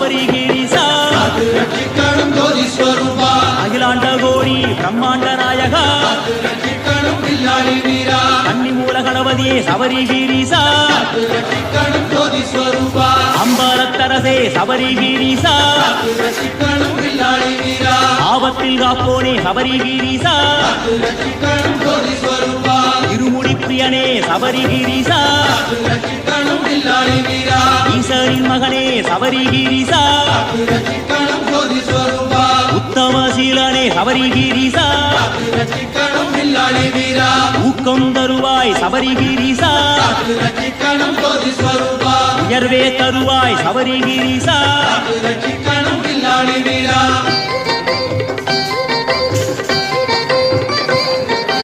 சபரிகிரிசா ரட்சிக்கணும் ஜோதி ஸ்வரூபா அகிலாண்ட கோடி பிரம்மாண்ட நாயகா ரட்சிக்கணும் பில்லாளி வீரா கன்னிமூல கணபதியே சபரிகிரிசா ரட்சிக்கணும் ஜோதி ஸ்வரூபா அம்பலத்தரசே சபரிகிரிசா ரட்சிக்கணும் பில்லாளி வீரா ஆபத்தில் காப்போனே சபரிகிரிசா ரட்சிக்கணும் ஜோதி ஸ்வரூபா இருமுடி பிரியனே சபரிகிரிசா ரட்சிக்கணும் பில்லாளி வீரா ஈசரின் மகனே சபரிகிரிசா ரட்சிக்கணும் ஜோதி ஸ்வரூபா உத்தமசீலனே சபரிகிரிசா ரட்சிக்கணும் பில்லாளி வீரா ஊக்கம் தருவாய் சபரிகிரிசா ரட்சிக்கணும் ஜோதி ஸ்வரூபா உயர்வே தருவாய் சபரிகிரிசா ரட்சிக்கணும் பில்லாளி வீரா